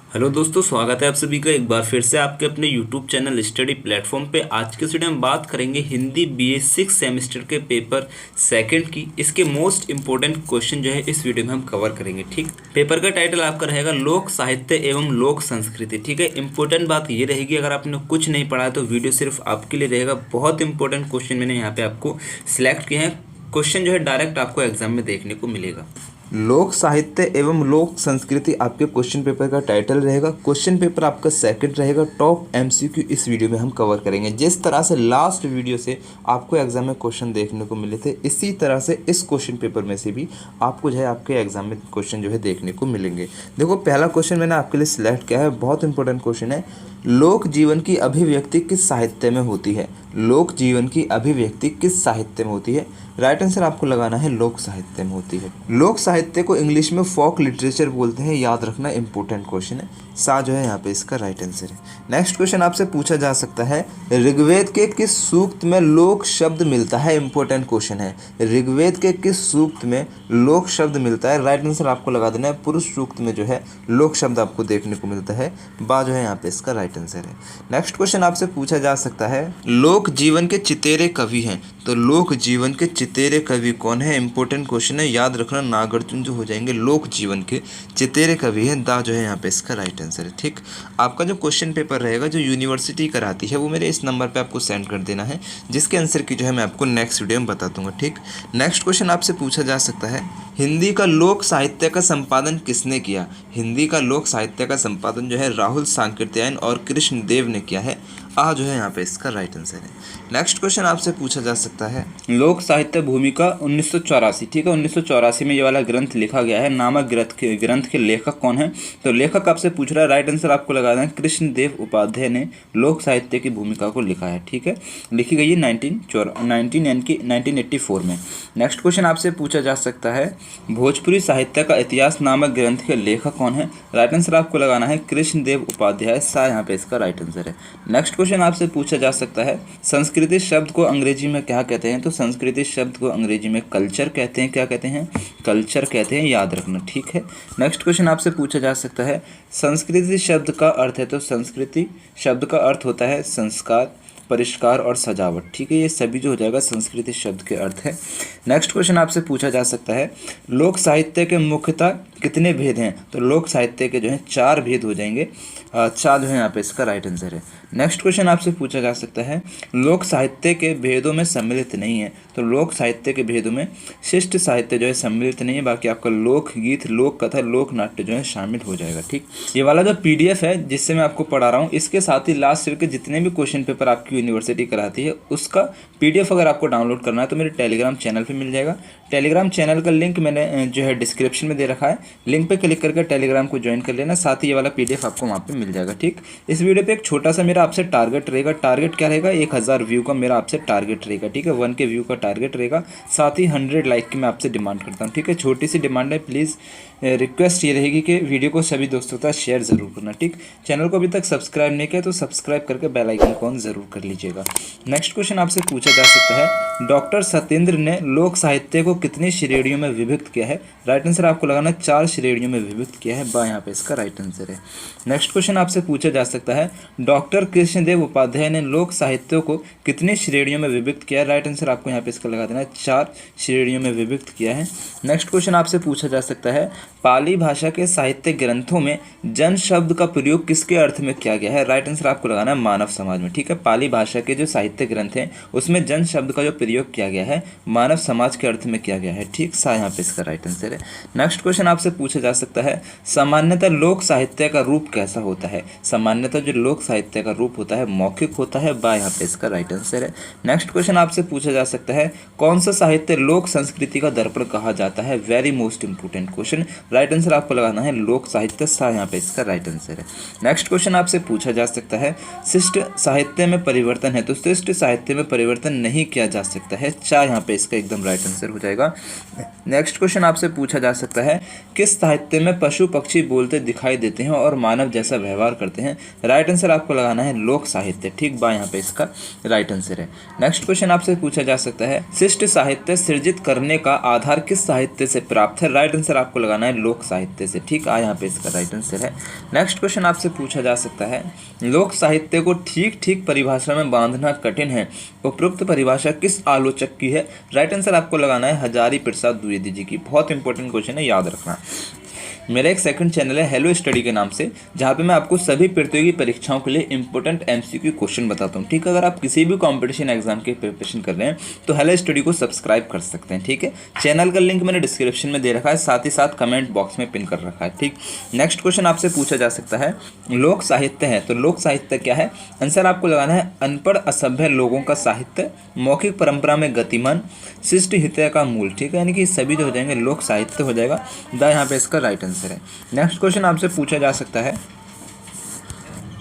Hello दोस्तों, स्वागत है आप सभी का एक बार फिर से आपके अपने यूट्यूब चैनल स्टडी प्लेटफॉर्म पे। आज के वीडियो में बात करेंगे हिंदी बीए 6 सेमेस्टर के पेपर सेकंड की। इसके मोस्ट इंपॉर्टेंट क्वेश्चन जो है इस वीडियो में हम कवर करेंगे। ठीक, पेपर का टाइटल आपका रहेगा लोक साहित्य एवं लोक संस्कृति। ठीक है, इंपॉर्टेंट बात ये रहेगी, अगर आपने कुछ नहीं पढ़ा है तो वीडियो सिर्फ आपके लिए रहेगा। बहुत इंपॉर्टेंट क्वेश्चन मैंने यहाँ पे आपको सिलेक्ट किए हैं। क्वेश्चन जो है डायरेक्ट आपको एग्जाम में देखने को मिलेगा। लोक साहित्य एवं लोक संस्कृति आपके क्वेश्चन पेपर का टाइटल रहेगा। क्वेश्चन पेपर आपका सेकंड रहेगा। टॉप एमसीक्यू इस वीडियो में हम कवर करेंगे। जिस तरह से लास्ट वीडियो से आपको एग्जाम में क्वेश्चन देखने को मिले थे, इसी तरह से इस क्वेश्चन पेपर में से भी आपको जो है आपके एग्जाम में क्वेश्चन जो है देखने को मिलेंगे। देखो, पहला क्वेश्चन मैंने आपके लिए सिलेक्ट किया है, बहुत इंपॉर्टेंट क्वेश्चन है। लोक जीवन की अभिव्यक्ति किस साहित्य में होती है? लोक जीवन की अभिव्यक्ति किस साहित्य में होती है? राइट आंसर आपको लगाना है लोक साहित्य में होती है। लोक साहित्य को इंग्लिश में फोक लिटरेचर बोलते हैं, याद रखना, इंपॉर्टेंट क्वेश्चन है। सा जो है यहाँ पे इसका राइट आंसर है। नेक्स्ट क्वेश्चन आपसे पूछा जा सकता है, ऋग्वेद के किस सूक्त में लोक शब्द मिलता है? इंपॉर्टेंट क्वेश्चन है। ऋग्वेद के किस सूक्त में लोक शब्द मिलता है? राइट आंसर आपको लगा देना है पुरुष सूक्त में जो है लोक शब्द आपको देखने को मिलता है। बा जो है यहाँ पे इसका राइट आंसर है। नेक्स्ट क्वेश्चन आपसे पूछा जा सकता है, लोक जीवन के चितेरे कवि हैं। तो लोक जीवन के चितेरे कवि कौन है? इंपॉर्टेंट क्वेश्चन है, याद रखना। नागार्जुन जो हो जाएंगे लोक जीवन के चितेरे कवि हैं। दा जो है यहाँ पे इसका राइट आंसर है। ठीक, आपका जो क्वेश्चन पेपर रहेगा जो यूनिवर्सिटी कराती है वो मेरे इस नंबर पे आपको सेंड कर देना है, जिसके आंसर की जो है मैं आपको नेक्स्ट वीडियो में बता दूंगा। ठीक, नेक्स्ट क्वेश्चन आपसे पूछा जा सकता है, हिंदी का लोक साहित्य का संपादन किसने किया? हिंदी का लोक साहित्य का संपादन जो है राहुल सांकृत्यायन और कृष्ण देव ने किया है। आ जो है यहाँ पे इसका राइट आंसर है। नेक्स्ट क्वेश्चन आपसे पूछा जा सकता है, लोक साहित्य भूमिका 1984। ठीक है, 1984 में ये वाला ग्रंथ लिखा गया है। नामक ग्रंथ के लेखक कौन है? तो लेखक आपसे पूछ रहा है, राइट आंसर आपको लगाना है कृष्ण देव उपाध्याय ने लोक साहित्य की भूमिका को लिखा है। ठीक है, लिखी गई है 1984 में। नेक्स्ट क्वेश्चन आपसे पूछा जा सकता है, भोजपुरी साहित्य का इतिहास नामक ग्रंथ के लेखक कौन है? राइट आंसर आपको लगाना है कृष्ण देव उपाध्याय। सा यहाँ पे इसका राइट आंसर है। नेक्स्ट क्वेश्चन आपसे पूछा जा सकता है, संस्कृति शब्द को अंग्रेजी में क्या कहते हैं? तो संस्कृति शब्द को अंग्रेजी में कल्चर कहते हैं। क्या कहते हैं? कल्चर कहते हैं, याद रखना। ठीक है, नेक्स्ट क्वेश्चन आपसे पूछा जा सकता है, संस्कृति शब्द का अर्थ है। तो संस्कृति शब्द का अर्थ होता है संस्कार, परिष्कार और सजावट। ठीक है, ये सभी जो हो जाएगा संस्कृति शब्द के अर्थ है। नेक्स्ट क्वेश्चन आपसे पूछा जा सकता है, लोक साहित्य के मुख्यतः कितने भेद हैं? तो लोक साहित्य के जो है 4 भेद हो जाएंगे। 4 जो है यहाँ पे इसका राइट आंसर है। नेक्स्ट क्वेश्चन आपसे पूछा जा सकता है, लोक साहित्य के भेदों में सम्मिलित नहीं है। तो लोक साहित्य के भेदों में शिष्ट साहित्य जो है सम्मिलित नहीं है, बाकी आपका लोक गीत, लोक कथा, लोक नाट्य जो है शामिल हो जाएगा। ठीक, ये वाला जो PDF है जिससे मैं आपको पढ़ा रहा हूँ, इसके साथ ही लास्ट ईयर के जितने भी क्वेश्चन पेपर आपकी यूनिवर्सिटी कराती है उसका PDF अगर आपको डाउनलोड करना है तो मेरे टेलीग्राम चैनल पे मिल जाएगा। टेलीग्राम चैनल का लिंक मैंने जो है डिस्क्रिप्शन में दे रखा है, लिंक पे क्लिक करके टेलीग्राम को ज्वाइन कर लेना, साथ ही ये वाला PDF आपको वहाँ पे मिल जाएगा। ठीक, इस वीडियो पे एक छोटा सा मेरा आपसे टारगेट रहेगा। टारगेट क्या रहेगा? 1000 व्यू का मेरा आपसे टारगेट रहेगा। ठीक है, 1K व्यू का टारगेट रहेगा, साथ ही 100 लाइक की मैं आपसे डिमांड करता हूँ। ठीक है, छोटी सी डिमांड है, प्लीज़ रिक्वेस्ट ये रहेगी कि वीडियो को सभी दोस्तों के साथ शेयर ज़रूर करना। ठीक, चैनल को अभी तक सब्सक्राइब नहीं किया तो सब्सक्राइब करके बेल आइकन को ऑन ज़रूर कर लीजिएगा। नेक्स्ट क्वेश्चन आपसे पूछा जा सकता है, डॉक्टर सत्येंद्र ने लोक साहित्य को कितनी श्रेणियों में विभक्त किया है? राइट आंसर आपको लगाना 4 श्रेणियों में विभक्त किया है। बा यहाँ पे इसका राइट आंसर है। नेक्स्ट क्वेश्चन आपसे पूछा जा सकता है, डॉक्टर कृष्णदेव उपाध्याय ने लोक साहित्य को कितनी श्रेणियों में विभक्त किया है? राइट आंसर आपको यहाँ पे इसका लगा देना है 4 श्रेणियों में विभक्त किया है। नेक्स्ट क्वेश्चन आपसे पूछा जा सकता है, पाली भाषा के साहित्य ग्रंथों में जन शब्द का प्रयोग किसके अर्थ में किया गया है? राइट आंसर आपको लगाना है मानव समाज में। ठीक है, पाली भाषा के जो साहित्य ग्रंथ हैं उसमें जन शब्द का जो प्रयोग किया गया है मानव समाज के अर्थ में किया गया है। ठीक, सा यहाँ पे इसका राइट आंसर है। नेक्स्ट क्वेश्चन आपसे पूछा जा सकता है, सामान्यतः लोक साहित्य का रूप कैसा होता है? सामान्यतः जो लोक साहित्य का रूप होता है मौखिक होता है। बा यहाँ पे इसका राइट आंसर है। नेक्स्ट क्वेश्चन आपसे पूछा जा सकता है, कौन सा साहित्य लोक संस्कृति का दर्पण कहा जाता है? Very most important question. Right answer आपको लगाना है लोक साहित्य। सा यहाँ पे इसका राइट आंसर है। नेक्स्ट क्वेश्चन आपसे पूछा जा सकता है, शिष्ट साहित्य में परिवर्तन है। तो शिष्ट साहित्य में परिवर्तन नहीं किया जा सकता है। चा यहाँ पे इसका एकदम राइट आंसर हो जाएगा। नेक्स्ट क्वेश्चन आपसे पूछा जा सकता है, किस साहित्य में पशु पक्षी बोलते दिखाई देते हैं और मानव जैसा व्यवहार करते हैं? राइट आंसर आपको लगाना है लोक साहित्य। ठीक, बा यहाँ पे इसका राइट आंसर है। नेक्स्ट क्वेश्चन आपसे पूछा जा सकता है, शिष्ट साहित्य सृजित करने का आधार किस साहित्य से प्राप्त है? राइट आंसर आपको लगाना है है लोक साहित्य से। ठीक, यहाँ पे इसका राइट आंसर है। नेक्स्ट क्वेश्चन आपसे पूछा जा सकता है, लोक साहित्य को ठीक ठीक परिभाषा में बांधना कठिन है, उपरोक्त परिभाषा किस आलोचक की है? राइट आंसर आपको लगाना है हजारी प्रसाद द्विवेदी जी की। बहुत इंपॉर्टेंट क्वेश्चन है, याद रखना। मेरा एक सेकंड चैनल है हेलो स्टडी के नाम से, जहाँ पे मैं आपको सभी प्रतियोगी परीक्षाओं के लिए इंपॉर्टेंट एमसीक्यू क्वेश्चन बताता हूँ। ठीक है, अगर आप किसी भी कंपटीशन एग्जाम की प्रिपरेशन कर रहे हैं तो हेलो स्टडी को सब्सक्राइब कर सकते हैं। ठीक है, चैनल का लिंक मैंने डिस्क्रिप्शन में दे रखा है, साथ ही साथ कमेंट बॉक्स में पिन कर रखा है। ठीक, नेक्स्ट क्वेश्चन आपसे पूछा जा सकता है, लोक साहित्य है तो लोक साहित्य क्या है? आंसर आपको लगाना है अनपढ़ असभ्य लोगों का साहित्य, मौखिक परंपरा में गतिमान, शिष्ट हितय का मूल। ठीक है, यानी कि सभी जो हो जाएंगे लोक साहित्य हो जाएगा। यहाँ पे इसका राइट आंसर है। नेक्स्ट क्वेश्चन आपसे पूछा जा सकता है,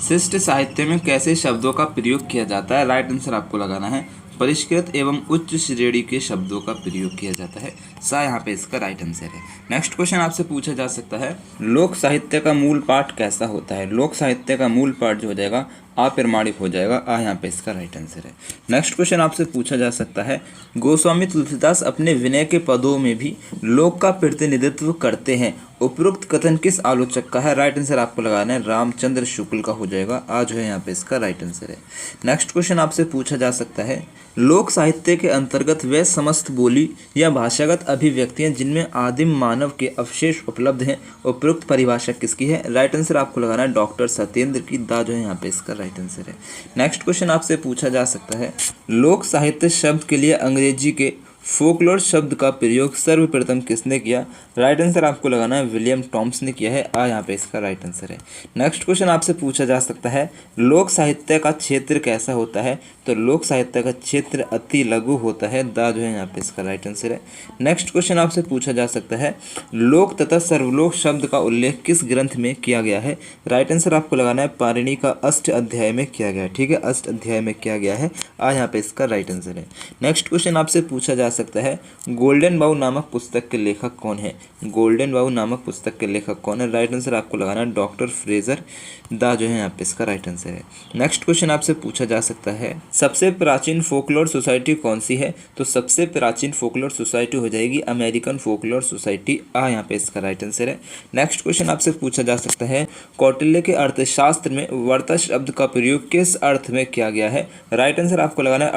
शिष्ट साहित्य में कैसे शब्दों का प्रयोग किया जाता है? राइट आंसर आपको लगाना है परिष्कृत एवं उच्च श्रेणी के शब्दों का प्रयोग किया जाता है। यहाँ पे इसका राइट आंसर है। नेक्स्ट क्वेश्चन आपसे पूछा जा सकता है, लोक साहित्य का मूल पाठ कैसा होता है? लोक साहित्य का मूल पाठ जो हो जाएगा अप्रमाणिक हो जाएगा। यहाँ पे इसका राइट आंसर है। नेक्स्ट क्वेश्चन आपसे पूछा जा सकता है, गोस्वामी तुलसीदास अपने विनय के पदों में भी लोक का प्रतिनिधित्व करते हैं, उपरोक्त कथन किस आलोचक का है? राइट आंसर आपको लगाना है रामचंद्र शुक्ल का हो जाएगा। आज है यहाँ पे इसका राइट आंसर है। नेक्स्ट क्वेश्चन आपसे पूछा जा सकता है, लोक साहित्य के अंतर्गत वे समस्त बोली या भाषागत अभिव्यक्तियां जिनमें आदिम मानव के अवशेष उपलब्ध हैं, उपरोक्त परिभाषा किसकी है? राइट आंसर आपको लगाना है डॉक्टर सत्येंद्र की। जो है यहाँ पे इसका राइट आंसर है। नेक्स्ट क्वेश्चन आपसे पूछा जा सकता है, लोक साहित्य शब्द के लिए अंग्रेजी के फोकलोर शब्द का प्रयोग सर्वप्रथम किसने किया? राइट आंसर आपको लगाना है विलियम टॉम्स ने किया है। यहाँ पे इसका राइट आंसर है। नेक्स्ट क्वेश्चन आपसे पूछा जा सकता है, लोक साहित्य का क्षेत्र कैसा होता है? तो लोक साहित्य का क्षेत्र अति लघु होता है। जो है यहाँ पे इसका राइट आंसर है। नेक्स्ट क्वेश्चन आपसे पूछा जा सकता है, लोक तथा सर्वलोक शब्द का उल्लेख किस ग्रंथ में किया गया है? राइट आंसर आपको लगाना है पाणिनि का अष्ट अध्याय में किया गया है। ठीक है, अष्ट अध्याय में किया गया है। यहाँ पे इसका राइट आंसर है। नेक्स्ट क्वेश्चन आपसे पूछा जा सकता है, गोल्डन बाउ नामक पुस्तक के लेखक कौन है? गोल्डन बाउ नामक पुस्तक के लेखक कौन है? राइट आंसर आपको लगाना है डॉक्टर फ्रेजर। जो है यहाँ पे इसका राइट आंसर है। नेक्स्ट क्वेश्चन आपसे पूछा जा सकता है, सबसे प्राचीन फोकलोर सोसाइटी कौन सी है? तो सबसे प्राचीन फोकलोर सोसाइटी हो जाएगी अमेरिकन फोकलोर सोसाइटी। यहाँ पे इसका राइट आंसर है। नेक्स्ट क्वेश्चन आपसे पूछा जा सकता है, कौटिल्य के अर्थशास्त्र में वर्ता शब्द का प्रयोग किस अर्थ में किया गया है? राइट आंसर आपको लगाना है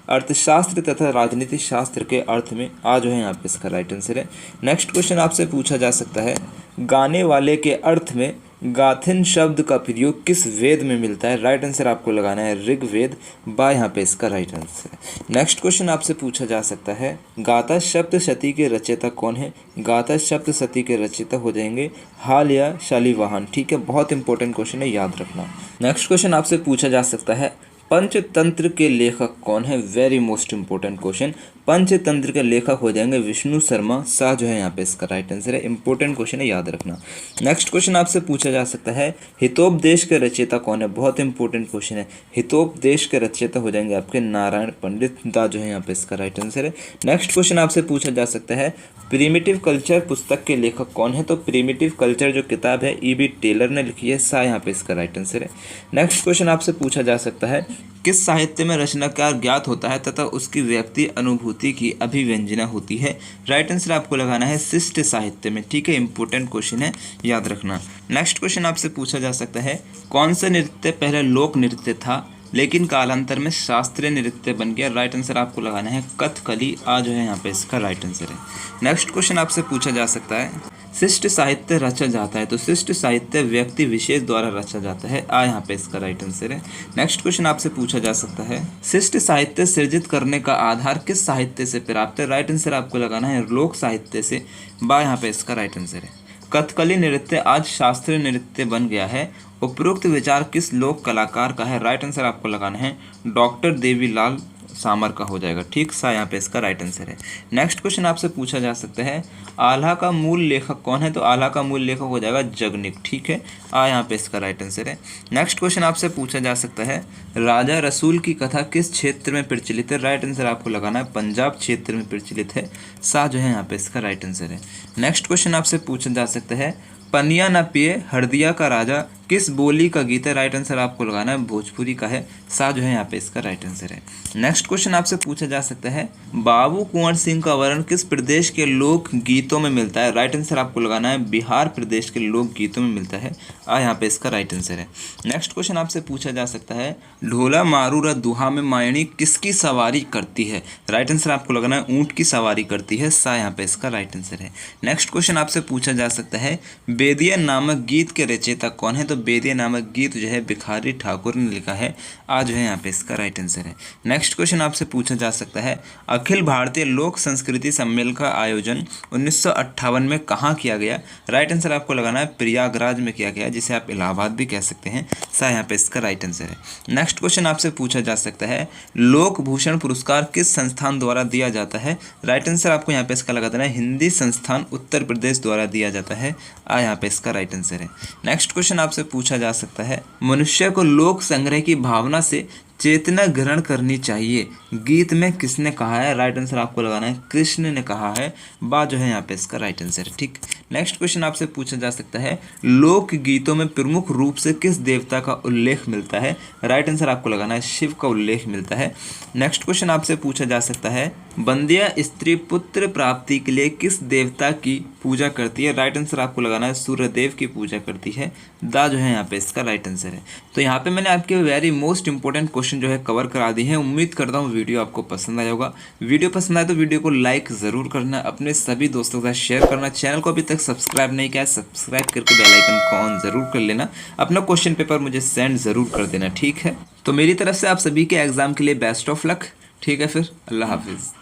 अर्थशास्त्र तथा राजनीति शास्त्र के अर्थ में। जो है यहाँ पे इसका राइट आंसर है। नेक्स्ट क्वेश्चन आपसे पूछा जा सकता है, गाने वाले के अर्थ में गाथिन शब्द का प्रयोग किस वेद में मिलता है? राइट आंसर आपको लगाना है ऋग्वेद। यहाँ पे इसका राइट आंसर है। नेक्स्ट क्वेश्चन आपसे पूछा जा सकता है, गाथा सप्तशती के रचयिता कौन है? गाथा सप्तशती के रचयिता हो जाएंगे हाल या शालिवाहन। ठीक है, बहुत इंपॉर्टेंट क्वेश्चन है, याद रखना। नेक्स्ट क्वेश्चन आपसे पूछा जा सकता है, पंचतंत्र के लेखक कौन है? Very most important question. Panchatantra के लेखक हो जाएंगे विष्णु शर्मा। जो है यहाँ पे इसका राइट आंसर है। इंपॉर्टेंट क्वेश्चन है, याद रखना। नेक्स्ट क्वेश्चन आपसे पूछा जा सकता है, हितोपदेश के रचयिता कौन है? बहुत इंपॉर्टेंट क्वेश्चन है। हितोपदेश के रचयिता हो जाएंगे आपके नारायण पंडित। जो है यहाँ पे इसका राइट आंसर है। नेक्स्ट क्वेश्चन आपसे पूछा जा सकता है, प्रिमिटिव कल्चर पुस्तक के लेखक कौन है? तो प्रिमिटिव कल्चर जो किताब है E.B. टेलर ने लिखी है। यहाँ पे इसका राइट आंसर है। नेक्स्ट क्वेश्चन आपसे पूछा जा सकता है, किस साहित्य में रचनाकार ज्ञात होता है तथा उसकी व्यक्ति अनुभूति की अभिव्यंजना होती है? राइट आंसर आपको लगाना है शिष्ट साहित्य में। ठीक है, इंपॉर्टेंट क्वेश्चन है, याद रखना। नेक्स्ट क्वेश्चन आपसे पूछा जा सकता है, कौन सा नृत्य पहले लोक नृत्य था लेकिन कालांतर में शास्त्रीय नृत्य बन गया? राइट आंसर आपको लगाना है कथकली। जो है यहाँ पे इसका राइट आंसर है। नेक्स्ट क्वेश्चन आपसे पूछा जा सकता है, शिष्ट साहित्य रचा जाता है तो शिष्ट साहित्य व्यक्ति विशेष द्वारा रचा जाता है। यहाँ पे इसका राइट आंसर है। नेक्स्ट क्वेश्चन आपसे पूछा जा सकता है, शिष्ट साहित्य सृजित करने का आधार किस साहित्य से प्राप्त है? राइट आंसर आपको लगाना है लोक साहित्य से। यहाँ पे इसका राइट आंसर है। कथकली नृत्य आज शास्त्रीय नृत्य बन गया है, उपरोक्त विचार किस लोक कलाकार का है? राइट आंसर आपको लगाना है डॉक्टर देवीलाल सामर का हो जाएगा। ठीक, यहाँ पे इसका राइट आंसर है। नेक्स्ट क्वेश्चन आपसे पूछा जा सकता है, आल्हा का मूल लेखक कौन है? तो आल्हा का मूल लेखक हो जाएगा जगनिक। ठीक है, यहाँ पे इसका राइट आंसर है। नेक्स्ट क्वेश्चन आपसे पूछा जा सकता है, राजा रसूल की कथा किस क्षेत्र में प्रचलित है? राइट आंसर आपको लगाना है पंजाब क्षेत्र में प्रचलित है। जो है यहाँ पे इसका राइट आंसर है। नेक्स्ट क्वेश्चन आपसे पूछा जा सकता है, पनिया न पिए हरदिया का राजा किस बोली का गीत है? राइट आंसर आपको लगाना है भोजपुरी का है। सा जो है यहाँ पे इसका राइट आंसर है। नेक्स्ट क्वेश्चन आपसे पूछा जा सकता है बाबू कुंवर सिंह का वर्णन किस प्रदेश के लोक गीतों में मिलता है? राइट आंसर आपको लगाना है बिहार प्रदेश के लोक गीतों में मिलता है। यहाँ पे इसका राइट आंसर है। नेक्स्ट क्वेश्चन आपसे पूछा जा सकता है ढोला मारू र दुहा में मायणी किसकी सवारी करती है? राइट आंसर आपको लगाना है ऊंट की सवारी करती है। सा यहाँ पे इसका राइट आंसर है। नेक्स्ट क्वेश्चन आपसे पूछा जा सकता है बेदिया नामक गीत के रचयिता कौन है? तो बेदिया नामक गीत जो है भिखारी ठाकुर ने लिखा है। आज जो है यहाँ पे इसका राइट आंसर है। नेक्स्ट क्वेश्चन आपसे पूछा जा सकता है अखिल भारतीय लोक संस्कृति सम्मेलन का आयोजन 1958 में कहाँ किया गया? राइट आंसर आपको लगाना है प्रयागराज में किया गया, जिसे आप इलाहाबाद भी कह सकते हैं। सा यहाँ पे इसका राइट आंसर है। नेक्स्ट क्वेश्चन आपसे पूछा जा सकता है लोक भूषण पुरस्कार किस संस्थान द्वारा दिया जाता है? राइट आंसर आपको यहाँ पे इसका लगा देना है हिंदी संस्थान उत्तर प्रदेश द्वारा दिया जाता है। यहाँ पे इसका राइट आंसर है। नेक्स्ट क्वेश्चन आपसे पूछा जा सकता है मनुष्य को लोक संग्रह की भावना से चेतना ग्रहण करनी चाहिए गीत में किसने कहा है? राइट आंसर आपको लगाना है कृष्ण ने कहा है। बा जो है यहाँ पे इसका राइट आंसर है। ठीक। नेक्स्ट क्वेश्चन आपसे पूछा जा सकता है लोक गीतों में प्रमुख रूप से किस देवता का उल्लेख मिलता है? राइट आंसर आपको लगाना है शिव का उल्लेख मिलता है। नेक्स्ट क्वेश्चन आपसे पूछा जा सकता है बंदिया स्त्री पुत्र प्राप्ति के लिए किस देवता की पूजा करती है? राइट आंसर आपको लगाना है सूर्यदेव की पूजा करती है। दा जो है यहाँ पे इसका राइट आंसर है। तो यहाँ पे मैंने आपके वेरी मोस्ट इंपॉर्टेंट क्वेश्चन जो है कवर करा दी है। उम्मीद करता हूँ वीडियो आपको पसंद आया होगा। वीडियो पसंद आए तो वीडियो को लाइक ज़रूर करना, अपने सभी दोस्तों के साथ शेयर करना। चैनल को अभी तक सब्सक्राइब नहीं किया है, सब्सक्राइब करके बेल आइकन को ऑन ज़रूर कर लेना। अपना क्वेश्चन पेपर मुझे सेंड ज़रूर कर देना, ठीक है। तो मेरी तरफ से आप सभी के एग्ज़ाम के लिए बेस्ट ऑफ लक। ठीक है, फिर अल्लाह हाफिज़।